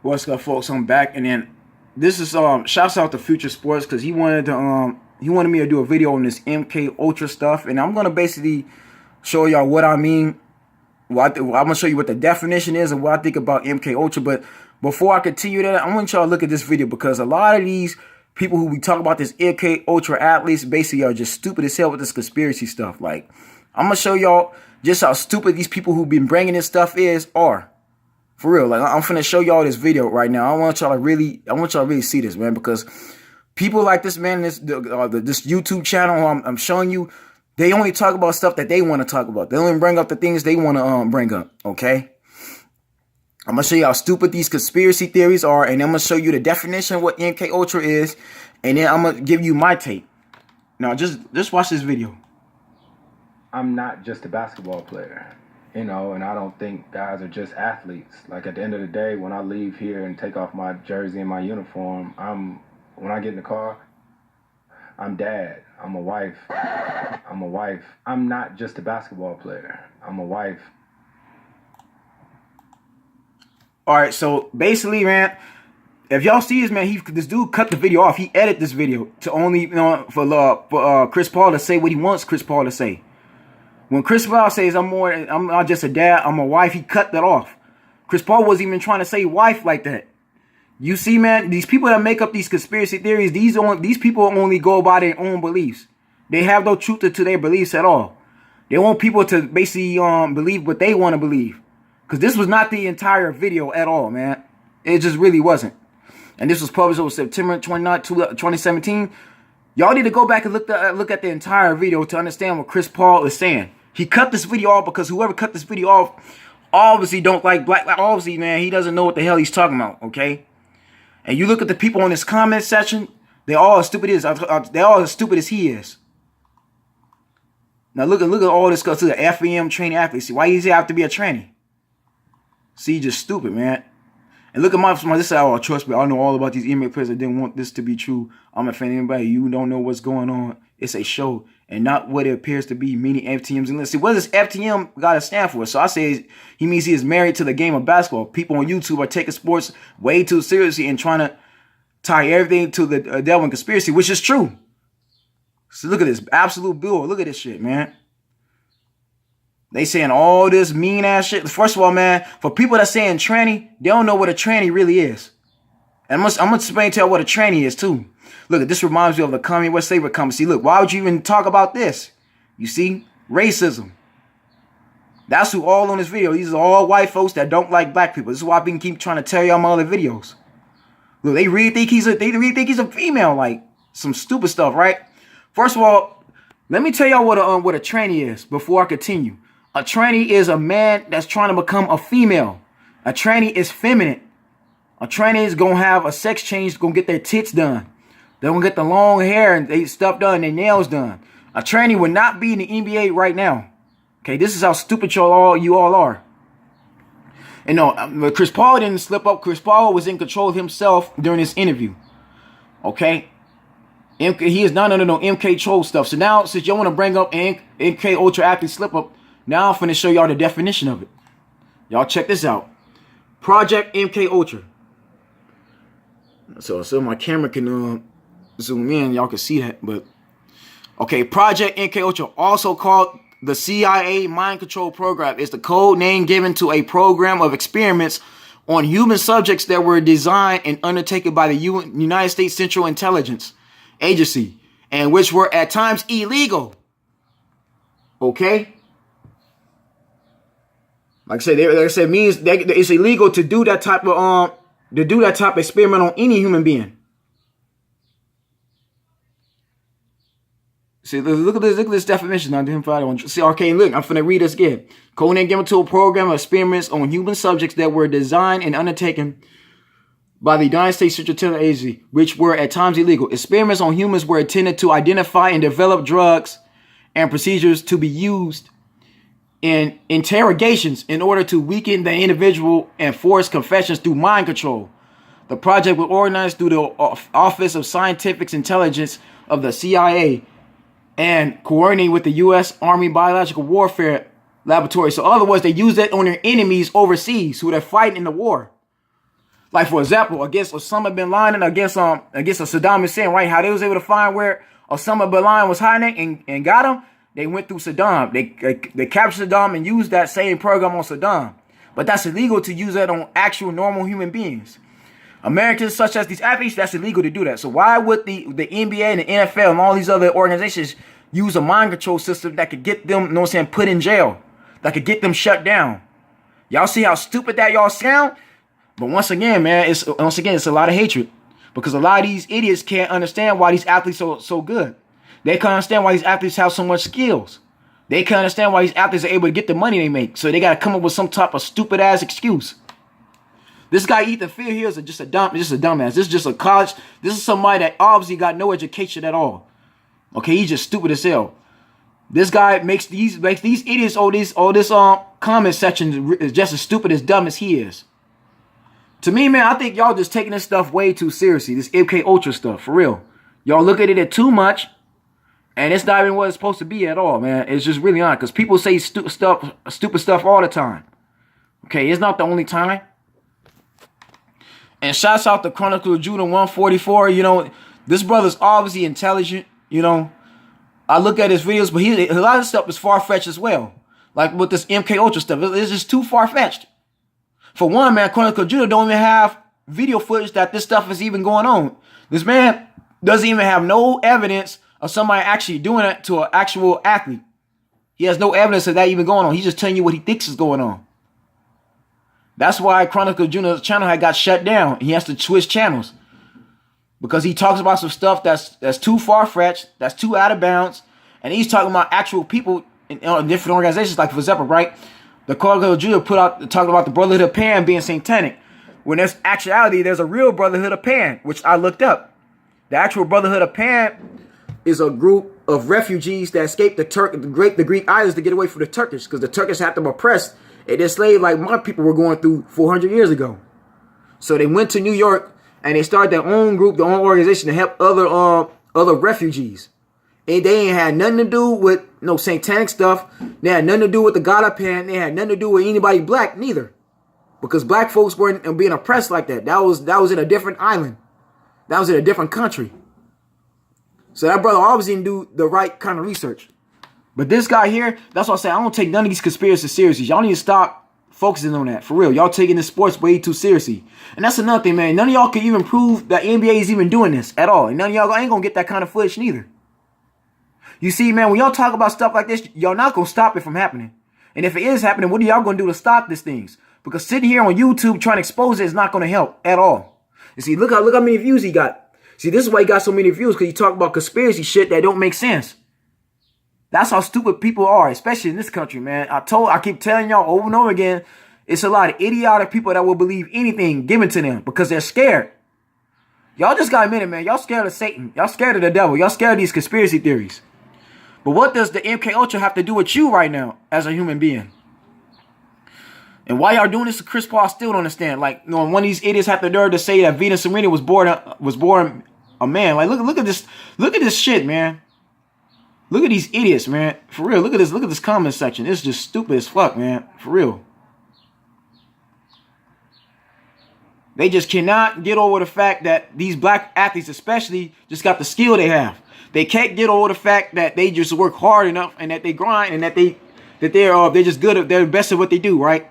What's up, folks? I'm back, and then this is shouts out to Future Sports because he wanted me to do a video on this MK Ultra stuff, and I'm gonna basically show y'all what I mean. I'm gonna show you what the definition is and what I think about MK Ultra. But before I continue that, I want y'all to look at this video because a lot of these people who we talk about this MK Ultra athletes basically are just stupid as hell with this conspiracy stuff. Like, I'm gonna show y'all just how stupid these people who've been bringing this stuff are. For real, like I'm finna show y'all this video right now. I want y'all to really see this, man, because people like this, man, this YouTube channel I'm showing you, they only talk about stuff that they want to talk about. They only bring up the things they want to bring up. Okay, I'm gonna show you how stupid these conspiracy theories are, and I'm gonna show you the definition of what MK Ultra is, and then I'm gonna give you my take. Now, just watch this video. I'm not just a basketball player. You know, and I don't think guys are just athletes. Like, at the end of the day, when I leave here and take off my jersey and my uniform, when I get in the car, I'm dad. I'm a wife. I'm not just a basketball player. I'm a wife. All right, so basically, man, if y'all see this, man, this dude cut the video off. He edited this video to only, for Chris Paul to say what he wants Chris Paul to say. When Chris Paul says I'm not just a dad, I'm a wife, he cut that off. Chris Paul wasn't even trying to say wife like that. You see, man, these people that make up these conspiracy theories, these people only go by their own beliefs. They have no truth to their beliefs at all. They want people to basically believe what they want to believe. Because this was not the entire video at all, man. It just really wasn't. And this was published on September 29, 2017. Y'all need to go back and look at the entire video to understand what Chris Paul is saying. He cut this video off because whoever cut this video off obviously don't like black. Obviously, man, he doesn't know what the hell he's talking about, okay? And you look at the people in this comment section, they all as stupid as he is. Now look at all this stuff to the FEM training athletes. See, why does he have to be a tranny? See, just stupid, man. And look at this side. Oh, trust me, I know all about these NBA players that didn't want this to be true. I'm offending anybody. You don't know what's going on. It's a show and not what it appears to be, meaning FTMs. And let's see, what does FTM got to stand for? So I say he means he is married to the game of basketball. People on YouTube are taking sports way too seriously and trying to tie everything to the devil and conspiracy, which is true. So look at this absolute bull. Look at this shit, man. They saying all this mean ass shit. First of all, man, for people that saying tranny, they don't know what a tranny really is. And I'm gonna explain to you what a tranny is too. Look, this reminds me of the Kanye West favorite comment. See, look, why would you even talk about this? You see, racism. That's who all on this video. These are all white folks that don't like black people. This is why I've been keep trying to tell y'all my other videos. Look, they really think he's a female, like some stupid stuff, right? First of all, let me tell y'all what a tranny is before I continue. A tranny is a man that's trying to become a female. A tranny is feminine. A tranny is going to have a sex change, going to get their tits done. They're going to get the long hair and they stuff done, their nails done. A tranny would not be in the NBA right now. Okay, this is how stupid you all are. And no, Chris Paul didn't slip up. Chris Paul was in control of himself during this interview. Okay? He is not under no MK troll stuff. So now, since y'all want to bring up MK Ultra athlete slip up, now I'm finna show y'all the definition of it. Y'all check this out. Project MK Ultra. So my camera can zoom in. Y'all can see that. But okay, Project MK Ultra, also called the CIA Mind Control Program, is the code name given to a program of experiments on human subjects that were designed and undertaken by the United States Central Intelligence Agency, and which were at times illegal. Okay. Like I said, means that it's illegal to do that type of experiment on any human being. See, look at this definition. See, okay, look, I'm finna read this again. Code name given to a program of experiments on human subjects that were designed and undertaken by the United States Central Intelligence Agency, which were at times illegal. Experiments on humans were intended to identify and develop drugs and procedures to be used in interrogations in order to weaken the individual and force confessions through mind control. The project was organized through the Office of Scientific Intelligence of the CIA and coordinated with the U.S. Army Biological Warfare Laboratory. So in other words, they use that on their enemies overseas who they're fighting in the war. Like for example, against Osama bin Laden, against Saddam Hussein, right? How they was able to find where Osama bin Laden was hiding and got him. They went through Saddam. They captured Saddam and used that same program on Saddam. But that's illegal to use that on actual normal human beings. Americans such as these athletes, that's illegal to do that. So why would the NBA and the NFL and all these other organizations use a mind control system that could get them, you know what I'm saying, put in jail, that could get them shut down? Y'all see how stupid that y'all sound? But once again, man, it's a lot of hatred because a lot of these idiots can't understand why these athletes are so good. They can't understand why these athletes have so much skills. They can't understand why these athletes are able to get the money they make. So they got to come up with some type of stupid ass excuse. This guy Ethan Field here is just a dumbass. This is just a college. This is somebody that obviously got no education at all. Okay, he's just stupid as hell. This guy makes these idiots all this comment section is just as stupid as dumb as he is. To me, man, I think y'all just taking this stuff way too seriously. This MK Ultra stuff, for real. Y'all look at it too much, and it's not even what it's supposed to be at all, man. It's just really not, because people say stupid stuff all the time. Okay, it's not the only time. And shouts out to Chronicle of Judah 144. You know, this brother's obviously intelligent. You know, I look at his videos, but a lot of stuff is far-fetched as well. Like with this MK Ultra stuff, it's just too far-fetched. For one, man, Chronicle of Judah don't even have video footage that this stuff is even going on. This man doesn't even have no evidence of somebody actually doing it to an actual athlete. He has no evidence of that even going on. He's just telling you what he thinks is going on. That's why Chronicle Junior's channel had got shut down. He has to switch channels because he talks about some stuff that's too far-fetched, that's too out of bounds, and he's talking about actual people in different organizations. Like for example, right, the Chronicle Junior talking about the Brotherhood of Pan being satanic, when there's actuality there's a real Brotherhood of Pan, which I looked up. The actual Brotherhood of Pan is a group of refugees that escaped the Greek islands to get away from the Turkish, because the Turkish had them oppressed and enslaved like my people were going through 400 years ago. So they went to New York and they started their own group, their own organization to help other refugees. And they ain't had nothing to do with no satanic stuff. They had nothing to do with the God of Pan. They had nothing to do with anybody black neither, because black folks weren't being oppressed like that. That was in a different island. That was in a different country. So that brother obviously didn't do the right kind of research. But this guy here, that's why I say I don't take none of these conspiracies seriously. Y'all need to stop focusing on that. For real. Y'all taking this sports way too seriously. And that's another thing, man. None of y'all can even prove that NBA is even doing this at all. And none of y'all ain't going to get that kind of footage neither. You see, man, when y'all talk about stuff like this, y'all not going to stop it from happening. And if it is happening, what are y'all going to do to stop these things? Because sitting here on YouTube trying to expose it is not going to help at all. You see, look how many views he got. See, this is why he got so many views, because he talk about conspiracy shit that don't make sense. That's how stupid people are, especially in this country, man. I keep telling y'all over and over again, it's a lot of idiotic people that will believe anything given to them because they're scared. Y'all just gotta admit it, man. Y'all scared of Satan. Y'all scared of the devil. Y'all scared of these conspiracy theories. But what does the MK Ultra have to do with you right now as a human being? And why y'all doing this to Chris Paul, I still don't understand. Like, you know, one of these idiots have the nerve to say that Venus Serena was born a man. Like, look at this shit, man. Look at these idiots, man. For real, look at this comment section. It's just stupid as fuck, man. For real. They just cannot get over the fact that these black athletes especially just got the skill they have. They can't get over the fact that they just work hard enough and that they grind and that they're just good at, they're the best at what they do, right?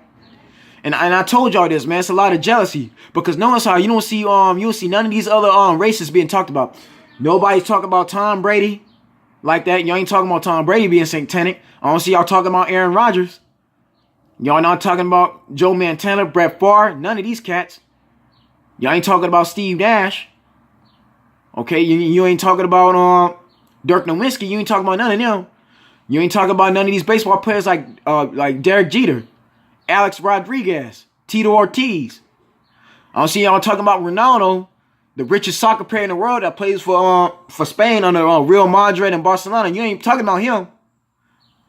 And I told y'all this, man. It's a lot of jealousy, because notice how you don't see none of these other races being talked about. Nobody's talking about Tom Brady like that. Y'all ain't talking about Tom Brady being satanic. I don't see y'all talking about Aaron Rodgers. Y'all not talking about Joe Montana, Brett Favre. None of these cats. Y'all ain't talking about Steve Nash. Okay, you ain't talking about Dirk Nowitzki. You ain't talking about none of them. You ain't talking about none of these baseball players like Derek Jeter, Alex Rodriguez, Tito Ortiz. I don't see y'all talking about Ronaldo, the richest soccer player in the world that plays for Spain under Real Madrid and Barcelona. You ain't talking about him.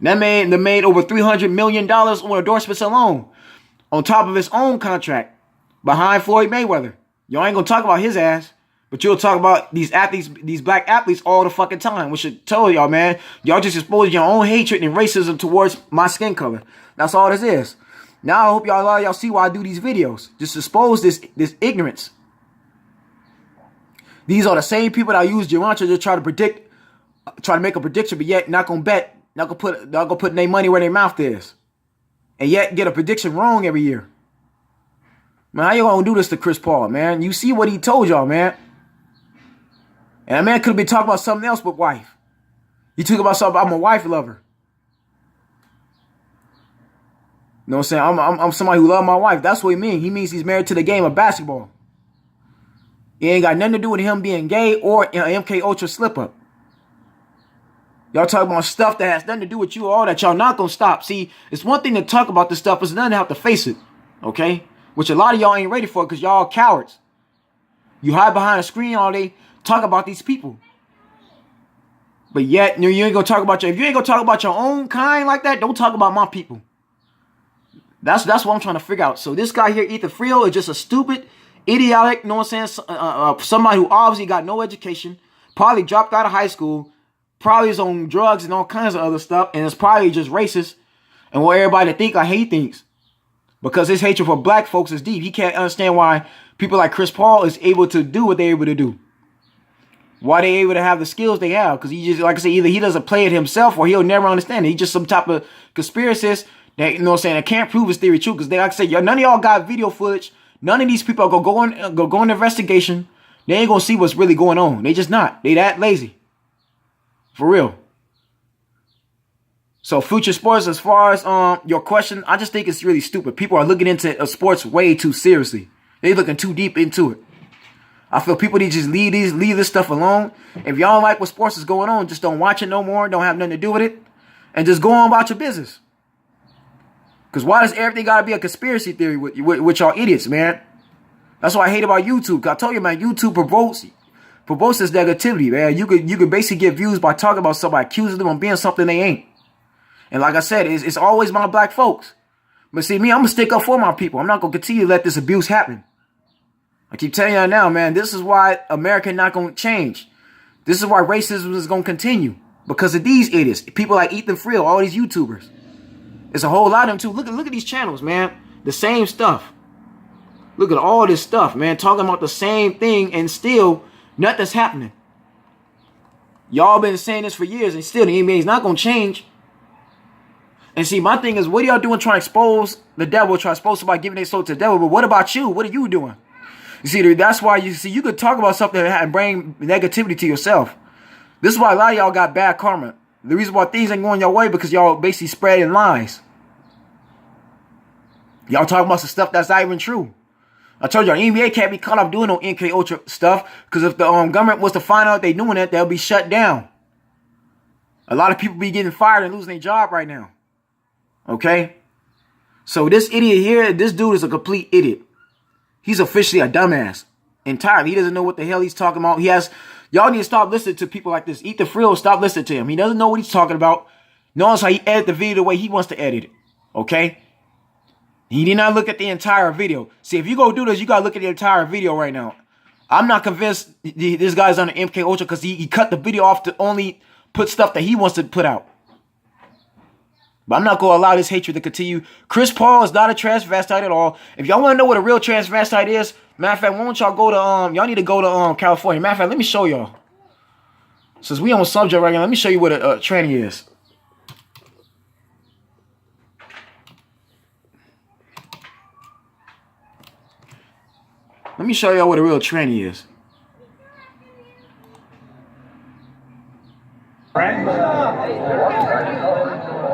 That man made over $300 million on endorsements alone, on top of his own contract, behind Floyd Mayweather. Y'all ain't gonna talk about his ass, but you'll talk about these athletes, these black athletes, all the fucking time. Which should tell y'all, man, y'all just exposing your own hatred and racism towards my skin color. That's all this is. Now I hope y'all see why I do these videos. Just expose this ignorance. These are the same people that use geometry to try to make a prediction, but yet not gonna bet, not gonna put their money where their mouth is, and yet get a prediction wrong every year. Man, how you gonna do this to Chris Paul, man? You see what he told y'all, man. And that man could have been talking about something else but wife. He talking about something, I'm a wife lover. You know what I'm saying? I'm somebody who love my wife. That's what he means. He means he's married to the game of basketball. It ain't got nothing to do with him being gay or an MK Ultra slip up. Y'all talking about stuff that has nothing to do with you, all that y'all not gonna stop. See, it's one thing to talk about this stuff, it's another to have to face it. Okay? Which a lot of y'all ain't ready for because y'all cowards. You hide behind a screen all day, talk about these people. But yet, you ain't gonna talk about if you ain't gonna talk about your own kind like that, don't talk about my people. That's what I'm trying to figure out. So this guy here, Ethan Frio, is just a stupid, idiotic, you know what I'm saying? Somebody who obviously got no education, probably dropped out of high school, probably is on drugs and all kinds of other stuff, and is probably just racist and want everybody to think like he thinks. Because his hatred for black folks is deep. He can't understand why people like Chris Paul is able to do what they're able to do. Why they able to have the skills they have. Because he just, like I said, either he doesn't play it himself or he'll never understand it. He's just some type of conspiracist that, you know what I'm saying, that can't prove his theory true. Because like I said, none of y'all got video footage. None of these people are going to go on investigation. They ain't going to see what's really going on. They just not. They that lazy. For real. So Future Sports, as far as your question, I just think it's really stupid. People are looking into sports way too seriously. They looking too deep into it. I feel people need to just leave this stuff alone. If y'all don't like what sports is going on, just don't watch it no more. Don't have nothing to do with it. And just go on about your business. Because why does everything got to be a conspiracy theory with y'all idiots, man? That's what I hate about YouTube. I told you, man, YouTube provokes this negativity, man. You could basically get views by talking about somebody, accusing them of being something they ain't. And like I said, it's always my black folks. But see, me, I'm going to stick up for my people. I'm not going to continue to let this abuse happen. I keep telling y'all now, man, this is why America not going to change. This is why racism is going to continue. Because of these idiots. People like Ethan Friel, all these YouTubers. There's a whole lot of them, too. Look at these channels, man. The same stuff. Look at all this stuff, man. Talking about the same thing and still nothing's happening. Y'all been saying this for years and still the NBA is not going to change. And see, my thing is, what are y'all doing trying to expose the devil, trying to expose somebody giving their soul to the devil? But what about you? What are you doing? You see, that's why you could talk about something and bring negativity to yourself. This is why a lot of y'all got bad karma. The reason why things ain't going your way because y'all basically spreading lies. Y'all talking about some stuff that's not even true. I told y'all, NBA can't be caught up doing no MK Ultra stuff because if the government was to find out they doing it, they'll be shut down. A lot of people be getting fired and losing their job right now. Okay? So this idiot here, this dude is a complete idiot. He's officially a dumbass. Entirely. He doesn't know what the hell he's talking about. Y'all need to stop listening to people like this. Ethan Friel, stop listening to him. He doesn't know what he's talking about. Notice how he edit the video the way he wants to edit it. Okay? He did not look at the entire video. See, if you go do this, you got to look at the entire video right now. I'm not convinced this guy's on the MK Ultra because he cut the video off to only put stuff that he wants to put out. But I'm not going to allow this hatred to continue. Chris Paul is not a transvestite at all. If y'all want to know what a real transvestite is, matter of fact, why don't y'all go to, y'all need to go to California. Matter of fact, let me show y'all. Since we on subject right now, let me show you what a tranny is. Let me show y'all what a real tranny is. Right?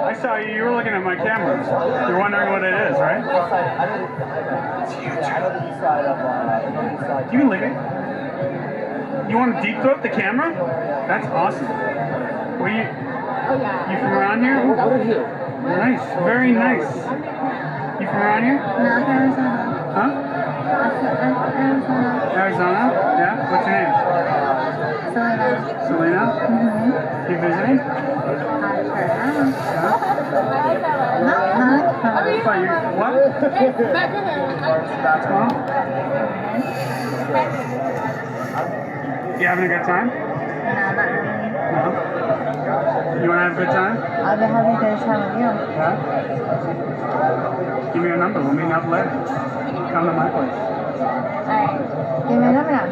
I saw you. You were looking at my camera. You're wondering what it is, right? It's huge. You can leave it. You want to deep throat the camera? That's awesome. Were you? You from around here? Nice. Very nice. You from around here? No, Arizona. Huh? Arizona. Arizona? Yeah? What's your name? Selena. Selena? Mm-hmm. You visiting? What? What's going on? You having a good time? No, not really. No? You want to have a good time? I'll be having a good time with you. Yeah? Give me your number. We'll meet up later. Come to my place. Alright. Give me a number now.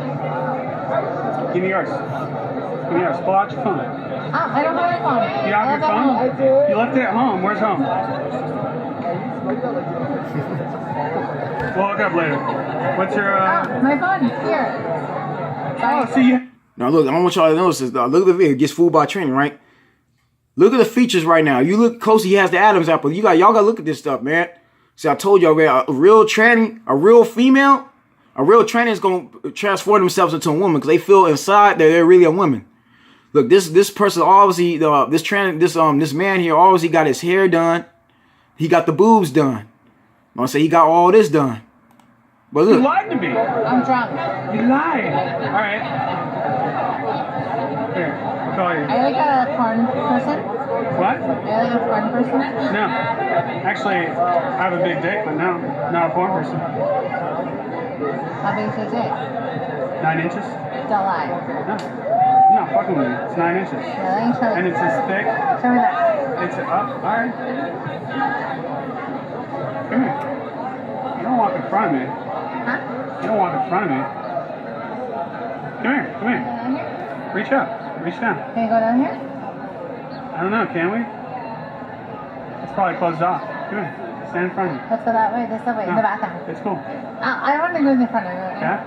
Give me yours. Give me yours. Pull out your phone. I don't have my phone. You have your phone? You left it at home. Where's home? We'll hook up later. What's your, My phone. Here. Oh, see you. Now look, I want y'all to notice this. Look at the video. It gets fooled by training, right? Look at the features right now. You look close. He has the Adam's apple. Y'all gotta look at this stuff, man. See, I told y'all, man, a real tranny, a real female, a real tranny is gonna transform themselves into a woman because they feel inside that they're really a woman. Look, this person obviously, this man here obviously got his hair done. He got the boobs done. I say he got all this done. But look, You lied to me. I'm drunk. You lied. All right. Here, I'll call you. Are you like a porn person? What? Are you like a porn person? No. Actually, I have a big dick, but no, not a porn person. How big is your dick? 9 inches? Don't lie. No. I'm not fucking with you. It's 9 inches. Really? Show And me. it's as thick. Show me that. It's up. All right. Come here. You don't walk in front of me. Huh? You don't walk in front of me. Come here. Come Go here. down here? Reach up. Reach down. Can you go down here? I don't know. Can we? It's probably closed off. Come here. Stand in front of me. Let's go that way. This way. In the bathroom. It's cool. I don't want to go in the front of you. Yeah?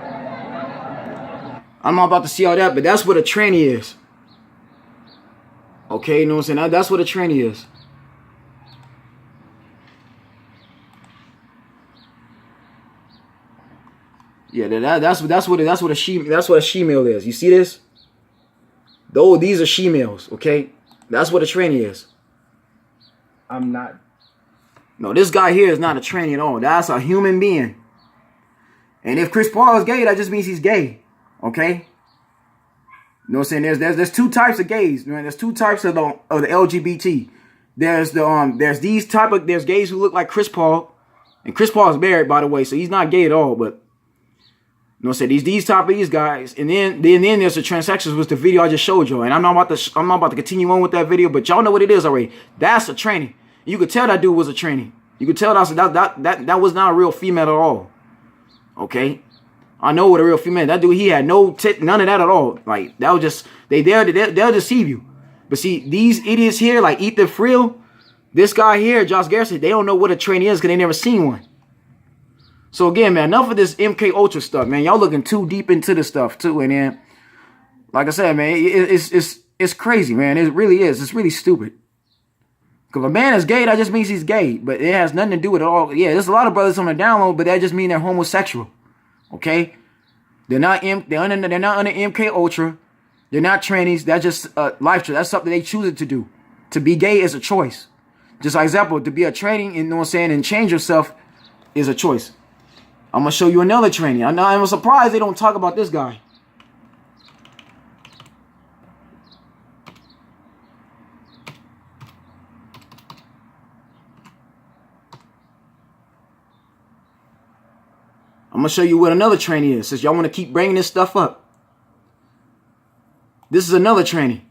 I'm not about to see all that, but that's what a tranny is. Okay, you know what I'm saying? That's what a tranny is. Yeah, that's what a she-male is. You see this? Though these are she-males, okay? That's what a tranny is. I'm not. No, this guy here is not a tranny at all. That's a human being. And if Chris Paul is gay, that just means he's gay. Okay? You know what I'm saying? There's two types of gays. Man. There's two types of the LGBT. There's gays who look like Chris Paul. And Chris Paul is married, by the way, so he's not gay at all, but you know what I'm saying? These type of these guys, and then there's the transsexuals, was the video I just showed you. And I'm not about to continue on with that video, but y'all know what it is already. That's a tranny. You could tell that dude was a tranny. You could tell that was not a real female at all. Okay? I know what a real female. That dude, he had none of that at all. Like, that was just, they'll deceive you. But see, these idiots here, like Ethan Friel, this guy here, Josh Garrison, they don't know what a tranny is because they never seen one. So again, man, enough of this MK Ultra stuff, man. Y'all looking too deep into this stuff too, and then, like I said, man, it's crazy, man. It really is. It's really stupid. Because if a man is gay, that just means he's gay, but it has nothing to do with it all. Yeah, there's a lot of brothers on the download, but that just means they're homosexual. Okay, they're not under MK Ultra. They're not trannies. That's just life choice. That's something they choose to do. To be gay is a choice. Just like example, to be a tranny, you know what I'm saying, and change yourself is a choice. I'm going to show you another tranny. I'm surprised they don't talk about this guy. I'm going to show you what another tranny is, since y'all want to keep bringing this stuff up. This is another tranny.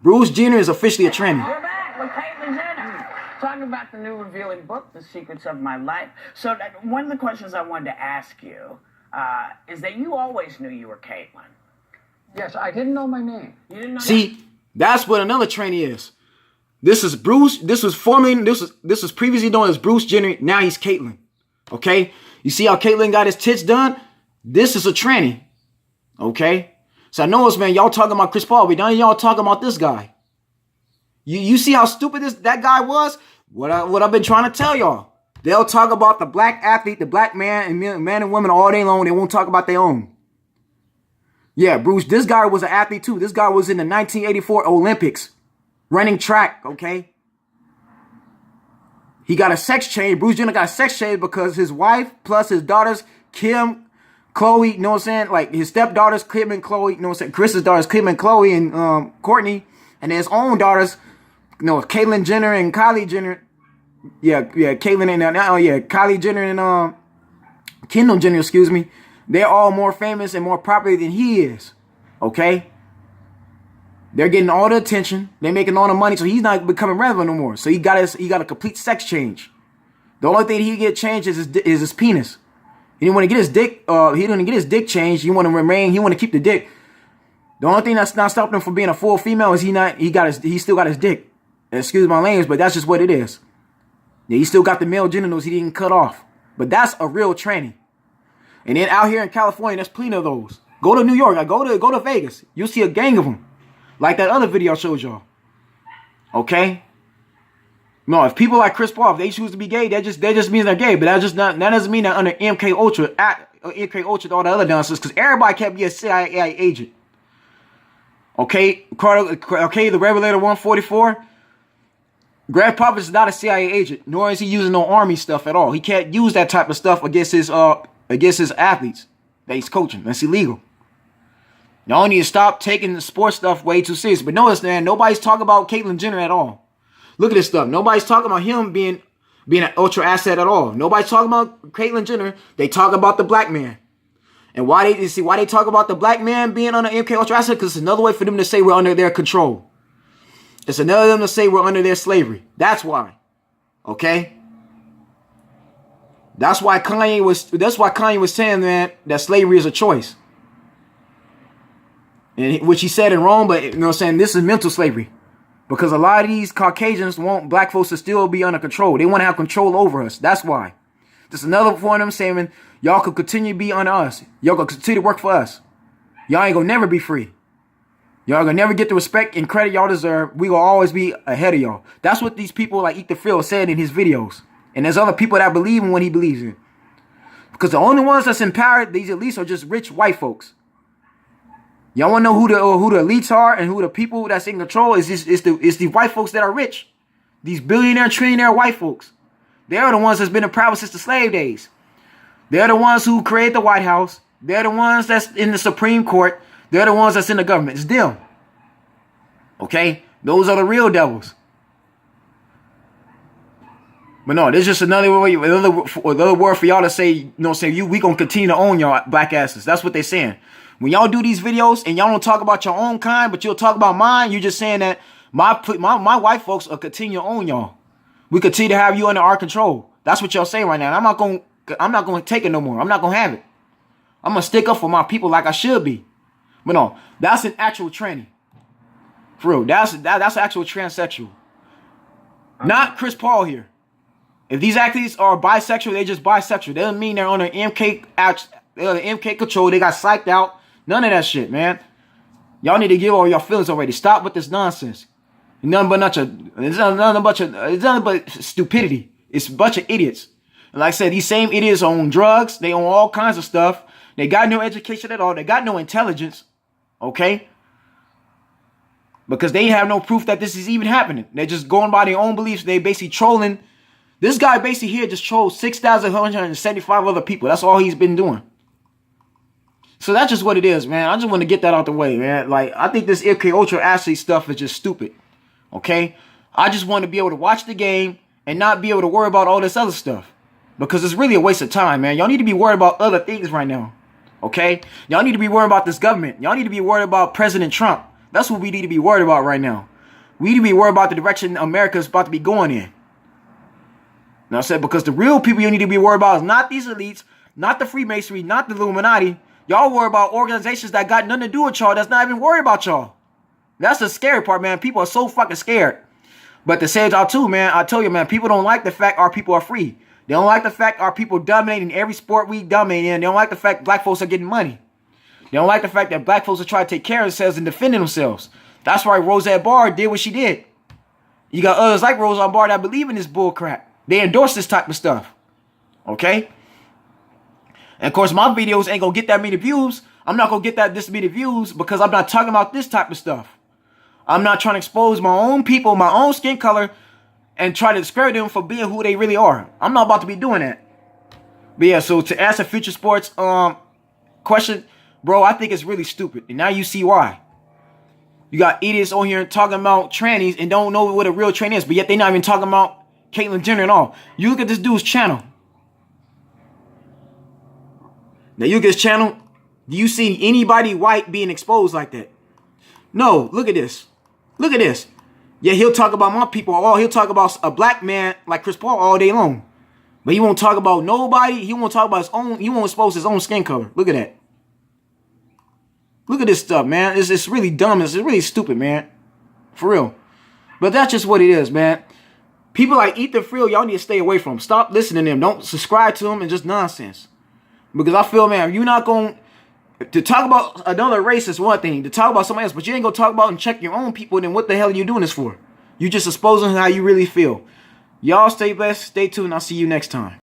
Bruce Jenner is officially a tranny. We're back with Caitlyn Jenner, talking about the new revealing book, The Secrets of My Life. So one of the questions I wanted to ask you is that you always knew you were Caitlyn. Yes, I didn't know my name. You didn't know See, that's what another tranny is. This is Bruce. This was previously known as Bruce Jenner. Now he's Caitlyn. Okay? You see how Caitlyn got his tits done? This is a tranny. Okay? So I know it's, man, y'all talking about Chris Paul, but now y'all talking about this guy. You see how stupid that guy was? What I've been trying to tell y'all. They'll talk about the black athlete, the black man, and man and women all day long. They won't talk about their own. Yeah, Bruce, this guy was an athlete too. This guy was in the 1984 Olympics, running track, okay? He got a sex change. Bruce Jenner got a sex change because his wife plus his daughters, Kim, Chloe, you know what I'm saying? Like his stepdaughters, Kim and Chloe, you know what I'm saying? Chris's daughters, Kim and Chloe and Courtney, and his own daughters, you know, Caitlyn Jenner and Kylie Jenner. Yeah, Caitlyn and Kylie Jenner and Kendall Jenner, excuse me. They're all more famous and more popular than he is. Okay? They're getting all the attention. They're making all the money, so he's not becoming relevant no more. So he got a complete sex change. The only thing he get changed is his penis. He didn't want to get his dick. He didn't get his dick changed. He want to remain. He want to keep the dick. The only thing that's not stopping him from being a full female is he still got his dick. Excuse my language, but that's just what it is. Yeah, he still got the male genitals he didn't cut off. But that's a real tranny. And then out here in California, there's plenty of those. Go to New York. Go to Vegas. You'll see a gang of them. Like that other video I showed y'all. Okay? No, if people like Chris Paul, if they choose to be gay, that just means they're gay. But that doesn't mean that under MK Ultra, all the other nonsense, because everybody can't be a CIA agent. Okay? The Revelator 144. Greg Popovich is not a CIA agent, nor is he using no army stuff at all. He can't use that type of stuff against his athletes that he's coaching. That's illegal. Y'all need to stop taking the sports stuff way too serious. But notice, man, nobody's talking about Caitlyn Jenner at all. Look at this stuff. Nobody's talking about him being an ultra asset at all. Nobody's talking about Caitlyn Jenner. They talk about the black man. And why they talk about the black man being on an MK Ultra asset? Because it's another way for them to say we're under their control. It's another them to say we're under their slavery. That's why. Okay? That's why Kanye was saying, man, that slavery is a choice. And which he said in Rome, but you know what I'm saying, this is mental slavery. Because a lot of these Caucasians want black folks to still be under control. They want to have control over us. That's why. Just another one of them saying, y'all could continue to be under us. Y'all could continue to work for us. Y'all ain't gonna never be free. Y'all gonna never get the respect and credit y'all deserve. We gonna always be ahead of y'all. That's what these people like Eat the Phil said in his videos. And there's other people that believe in what he believes in. Because the only ones that's in power, these elites, are just rich white folks. Y'all wanna know who the elites are and who the people that's in control is? It's the white folks that are rich. These billionaire, trillionaire white folks. They're the ones that's been in power since the slave days. They're the ones who create the White House. They're the ones that's in the Supreme Court. They're the ones that's in the government. It's them. Okay? Those are the real devils. But no, there's just another way, another word for y'all to say, you know, we gonna continue to own y'all black asses. That's what they're saying. When y'all do these videos and y'all don't talk about your own kind, but you'll talk about mine, you're just saying that my white folks will continue to own y'all. We continue to have you under our control. That's what y'all saying right now. And I'm not gonna take it no more. I'm not gonna have it. I'm gonna stick up for my people like I should be. But no, that's an actual tranny. For real, that's an actual transsexual. Not Chris Paul here. If these athletes are bisexual, they're just bisexual. That doesn't mean they're under MK control. They got psyched out. None of that shit, man. Y'all need to give all your feelings already. Stop with this nonsense. It's nothing but stupidity. It's a bunch of idiots. And like I said, these same idiots own drugs. They own all kinds of stuff. They got no education at all. They got no intelligence. Okay? Because they have no proof that this is even happening. They're just going by their own beliefs. They basically trolling. This guy basically here just trolled 6,175 other people. That's all he's been doing. So that's just what it is, man. I just want to get that out the way, man. Like, I think this MK Ultra athlete stuff is just stupid. Okay? I just want to be able to watch the game and not be able to worry about all this other stuff. Because it's really a waste of time, man. Y'all need to be worried about other things right now. Okay? Y'all need to be worried about this government. Y'all need to be worried about President Trump. That's what we need to be worried about right now. We need to be worried about the direction America is about to be going in. Now I said, because the real people you need to be worried about is not these elites, not the Freemasonry, not the Illuminati. Y'all worry about organizations that got nothing to do with y'all, that's not even worried about y'all. That's the scary part, man. People are so fucking scared. But to say y'all too, man, I tell you, man, people don't like the fact our people are free. They don't like the fact our people dominating every sport we dominate in. They don't like the fact black folks are getting money. They don't like the fact that black folks are trying to take care of themselves and defending themselves. That's why Roseanne Barr did what she did. You got others like Roseanne Barr that believe in this bull crap. They endorse this type of stuff. Okay? And of course, my videos ain't gonna get that many views. I'm not gonna get this many views because I'm not talking about this type of stuff. I'm not trying to expose my own people, my own skin color, and try to discredit them for being who they really are. I'm not about to be doing that. But yeah, so to answer Future Sports question, bro, I think it's really stupid. And now you see why. You got idiots on here talking about trannies and don't know what a real tranny is, but yet they're not even talking about Caitlyn Jenner at all. You look at this dude's channel. Now you look at his channel. Do you see anybody white being exposed like that? No, look at this. Look at this. Yeah, he'll talk about my people all. He'll talk about a black man like Chris Paul all day long. But he won't talk about nobody. He won't talk about his own. He won't expose his own skin color. Look at that. Look at this stuff, man. It's really dumb. It's really stupid, man. For real. But that's just what it is, man. People like Ethan Frill, y'all need to stay away from them. Stop listening to them. Don't subscribe to them and just nonsense. Because I feel, man, you're not going to talk about another race is one thing. To talk about somebody else, but you ain't going to talk about and check your own people, then what the hell are you doing this for? You just exposing how you really feel. Y'all stay blessed. Stay tuned. I'll see you next time.